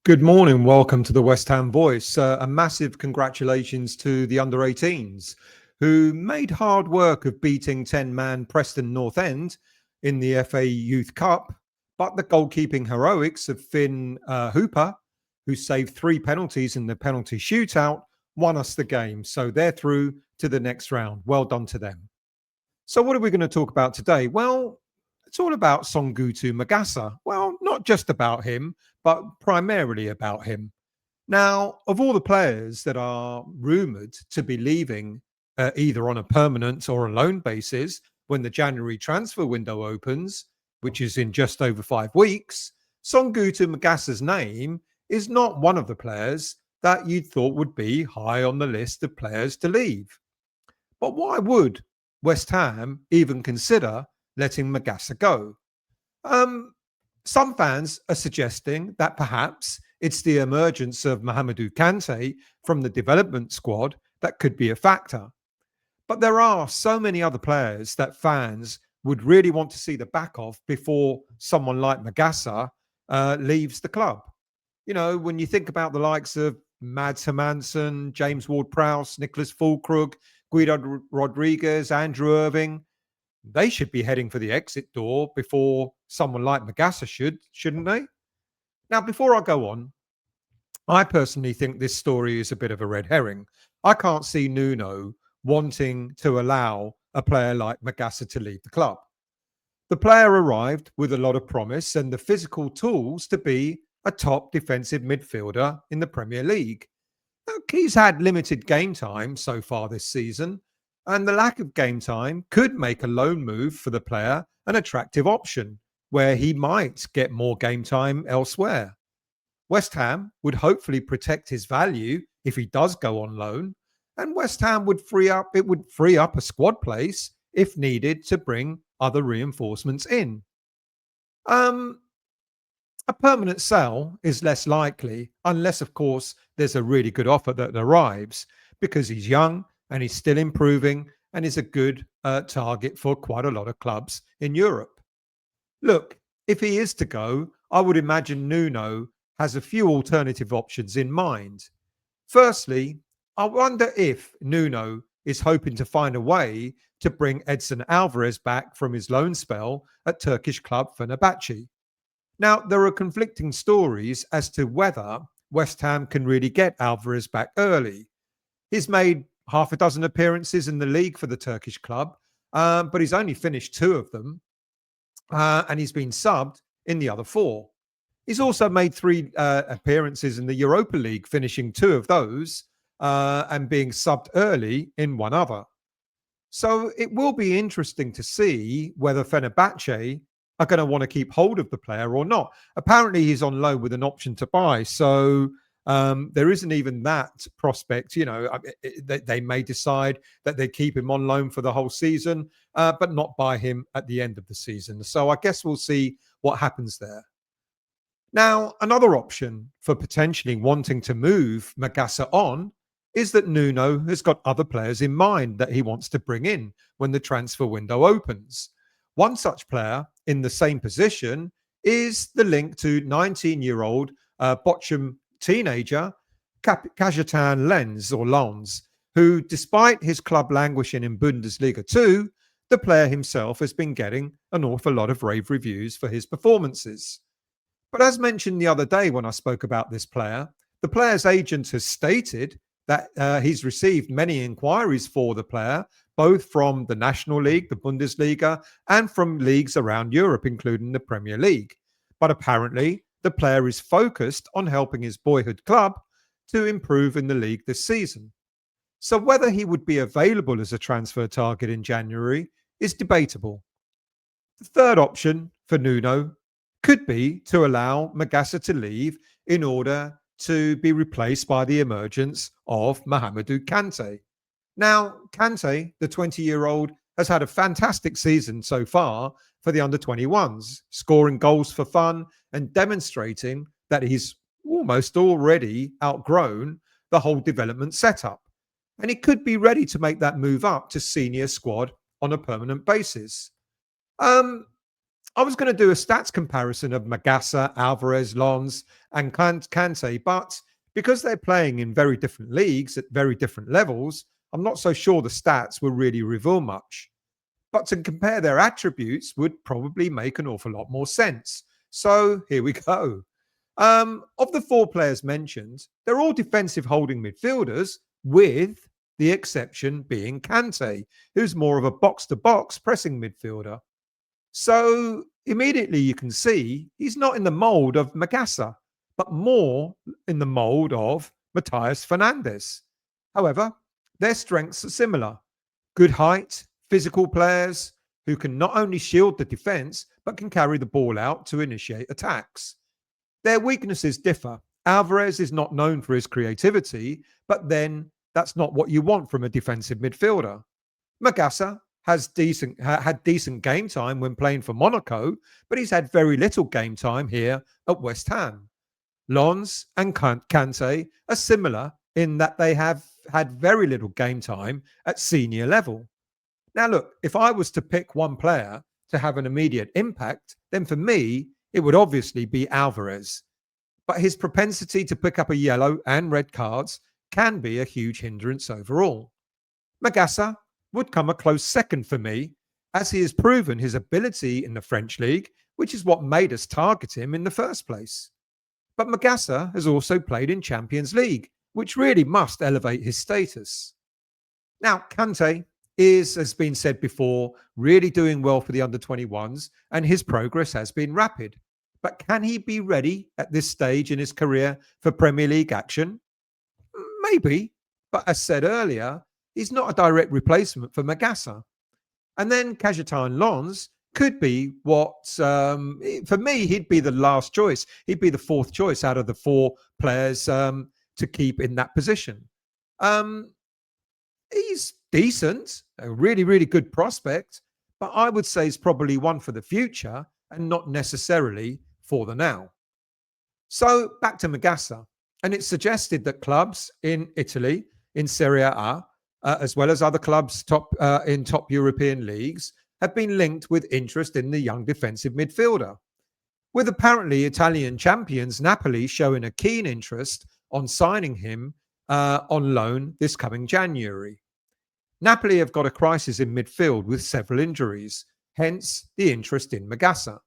Good morning. Welcome to the West Ham Voice. A massive congratulations to the under-18s who made hard work of beating 10-man Preston North End in the FA Youth Cup. But the goalkeeping heroics of Finn Hooper, who saved 3 penalties in the penalty shootout, won us the game. So they're through to the next round. Well done to them. So what are we going to talk about today? Well, it's all about Soungoutou Magassa. Well, not just about him, but primarily about him. Now, of all the players that are rumoured to be leaving either on a permanent or a loan basis when the January transfer window opens, which is in just over 5 weeks, Soungoutou Magassa's name is not one of the players that you'd thought would be high on the list of players to leave. But why would West Ham even consider letting Magassa go? Some fans are suggesting that perhaps it's the emergence of Mohamadou Kante from the development squad that could be a factor. But there are so many other players that fans would really want to see the back of before someone like Magassa leaves the club. You know, when you think about the likes of Mads Hermansen, James Ward-Prowse, Nicholas Fulkrug, Guido Rodriguez, Andrew Irving, they should be heading for the exit door before someone like Magassa shouldn't they? Now, before I go on, I personally think this story is a bit of a red herring. I can't see Nuno wanting to allow a player like Magassa to leave the club. The player arrived with a lot of promise and the physical tools to be a top defensive midfielder in the Premier League. Now, he's had limited game time so far this season, and the lack of game time could make a loan move for the player an attractive option, where he might get more game time elsewhere. West Ham would hopefully protect his value if he does go on loan, and West Ham would free up a squad place if needed to bring other reinforcements in. A permanent sale is less likely, unless, of course, there's a really good offer that arrives, because he's young and he's still improving and is a good target for quite a lot of clubs in Europe. Look, if he is to go, I would imagine Nuno has a few alternative options in mind. Firstly, I wonder if Nuno is hoping to find a way to bring Edson Alvarez back from his loan spell at Turkish club Fenerbahce. Now, there are conflicting stories as to whether West Ham can really get Alvarez back early. He's made half a dozen appearances in the league for the Turkish club, but he's only finished 2 of them, and he's been subbed in the other 4. He's also made 3 appearances in the Europa League, finishing 2 of those and being subbed early in 1 other. So it will be interesting to see whether Fenerbahce are going to want to keep hold of the player or not. Apparently, he's on loan with an option to buy. So there isn't even that prospect. You know, they may decide that they keep him on loan for the whole season, but not buy him at the end of the season. So I guess we'll see what happens there. Now, another option for potentially wanting to move Magassa on is that Nuno has got other players in mind that he wants to bring in when the transfer window opens. One such player in the same position is the link to 19-year-old Bochum teenager Kajetan Lens, who, despite his club languishing in Bundesliga 2, the player himself has been getting an awful lot of rave reviews for his performances. But as mentioned the other day when I spoke about this player, the player's agent has stated that he's received many inquiries for the player, both from the National League, the Bundesliga, and from leagues around Europe, including the Premier League. But apparently, the player is focused on helping his boyhood club to improve in the league this season. So whether he would be available as a transfer target in January is debatable. The third option for Nuno could be to allow Magassa to leave in order to be replaced by the emergence of Mohamadou Kante. Now, Kante, the 20-year-old, has had a fantastic season so far for the under-21s, scoring goals for fun and demonstrating that he's almost already outgrown the whole development setup. And he could be ready to make that move up to senior squad on a permanent basis. I was going to do a stats comparison of Magassa, Alvarez, Lons, and Kante, but because they're playing in very different leagues at very different levels, I'm not so sure the stats will really reveal much. But to compare their attributes would probably make an awful lot more sense. So here we go. Of the four players mentioned, they're all defensive holding midfielders, with the exception being Kante, who's more of a box-to-box pressing midfielder. So immediately you can see he's not in the mold of Magassa, but more in the mold of Matthias Fernandes. However, their strengths are similar. Good height, physical players who can not only shield the defense, but can carry the ball out to initiate attacks. Their weaknesses differ. Alvarez is not known for his creativity, but then that's not what you want from a defensive midfielder. Magassa has had decent game time when playing for Monaco, but he's had very little game time here at West Ham. Lons and Kante are similar in that they have had very little game time at senior level. Now, look, if I was to pick one player to have an immediate impact, then for me, it would obviously be Alvarez. But his propensity to pick up a yellow and red cards can be a huge hindrance overall. Magassa would come a close second for me, as he has proven his ability in the French league, which is what made us target him in the first place. But Magassa has also played in Champions League, which really must elevate his status. Now, Kante is, as been said before, really doing well for the under-21s, and his progress has been rapid. But can he be ready at this stage in his career for Premier League action? Maybe, but as said earlier, he's not a direct replacement for Magassa. And then Kajetan Lons could be what, for me, he'd be the last choice. He'd be the fourth choice out of the four players to keep in that position. He's decent, a really, really good prospect, but I would say he's probably one for the future and not necessarily for the now. So back to Magassa, and it's suggested that clubs in Italy, in Serie A, as well as other clubs in top European leagues, have been linked with interest in the young defensive midfielder, with apparently Italian champions Napoli showing a keen interest on signing him on loan this coming January. Napoli have got a crisis in midfield with several injuries, hence the interest in Magassa.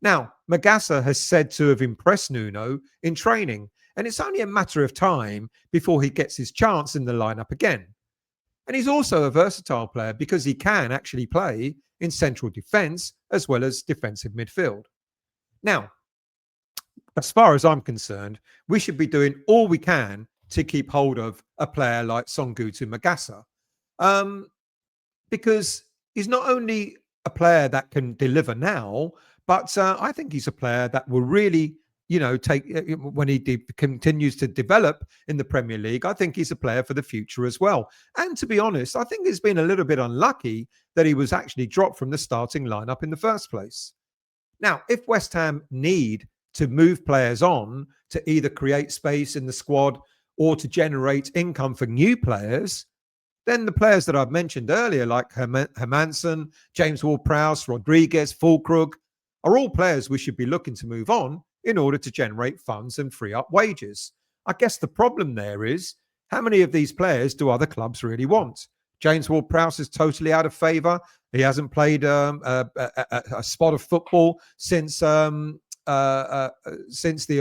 Now, Magassa has said to have impressed Nuno in training, and it's only a matter of time before he gets his chance in the lineup again. And he's also a versatile player because he can actually play in central defence as well as defensive midfield. Now, as far as I'm concerned, we should be doing all we can to keep hold of a player like Soungoutou Magassa, because he's not only a player that can deliver now, but I think he's a player that will really, take when he continues to develop in the Premier League. I think he's a player for the future as well. And to be honest, I think he's been a little bit unlucky that he was actually dropped from the starting lineup in the first place. Now, if West Ham need to move players on to either create space in the squad or to generate income for new players, then the players that I've mentioned earlier, like Hermansen, James Ward-Prowse, Rodriguez, Füllkrug, are all players we should be looking to move on in order to generate funds and free up wages. I guess the problem there is, how many of these players do other clubs really want? James Ward-Prowse is totally out of favour. He hasn't played a spot of football since the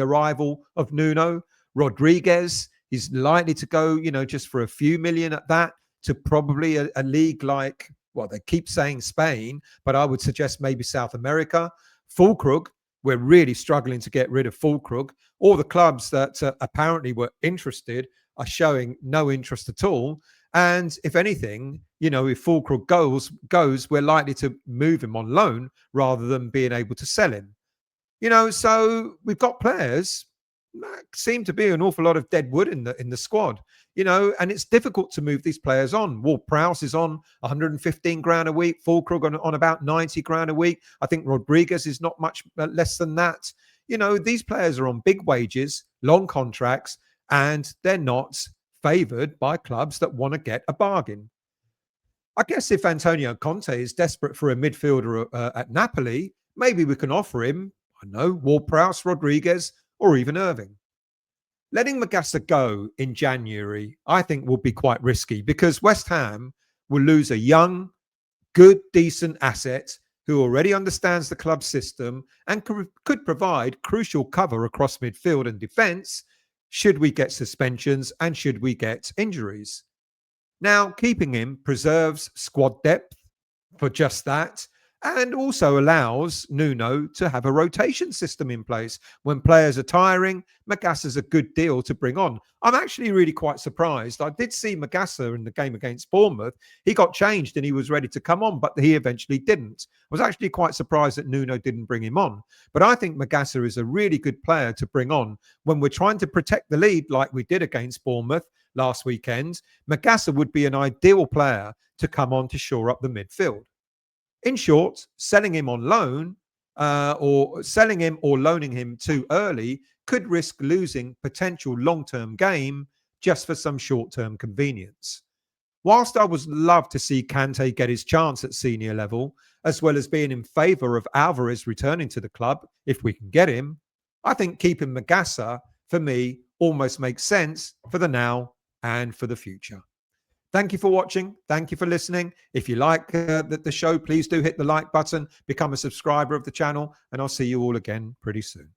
arrival of Nuno. Rodriguez, he's likely to go, just for a few million at that, to probably a league like, well, they keep saying Spain, but I would suggest maybe South America. Füllkrug, we're really struggling to get rid of Füllkrug. All the clubs that apparently were interested are showing no interest at all. And if anything, if Füllkrug goes, we're likely to move him on loan rather than being able to sell him. So we've got players. Seem to be an awful lot of dead wood in the squad, and it's difficult to move these players on. Ward-Prowse is on 115 grand a week, Füllkrug on about 90 grand a week. I think Rodriguez is not much less than that. These players are on big wages, long contracts, and they're not favoured by clubs that want to get a bargain. I guess if Antonio Conte is desperate for a midfielder at Napoli, maybe we can offer him, I don't know, Ward-Prowse, Rodriguez, or even Irving. Letting Magassa go in January, I think, will be quite risky because West Ham will lose a young, good, decent asset who already understands the club system and could provide crucial cover across midfield and defence should we get suspensions and should we get injuries. Now, keeping him preserves squad depth for just that and also allows Nuno to have a rotation system in place. When players are tiring, Magassa's a good deal to bring on. I'm actually really quite surprised. I did see Magassa in the game against Bournemouth. He got changed and he was ready to come on, but he eventually didn't. I was actually quite surprised that Nuno didn't bring him on. But I think Magassa is a really good player to bring on when we're trying to protect the lead like we did against Bournemouth last weekend. Magassa would be an ideal player to come on to shore up the midfield. In short, selling him on loan or selling him or loaning him too early could risk losing potential long-term game just for some short-term convenience. Whilst I would love to see Kante get his chance at senior level, as well as being in favour of Alvarez returning to the club if we can get him, I think keeping Magassa, for me, almost makes sense for the now and for the future. Thank you for watching. Thank you for listening. If you like the show, please do hit the like button, become a subscriber of the channel, and I'll see you all again pretty soon.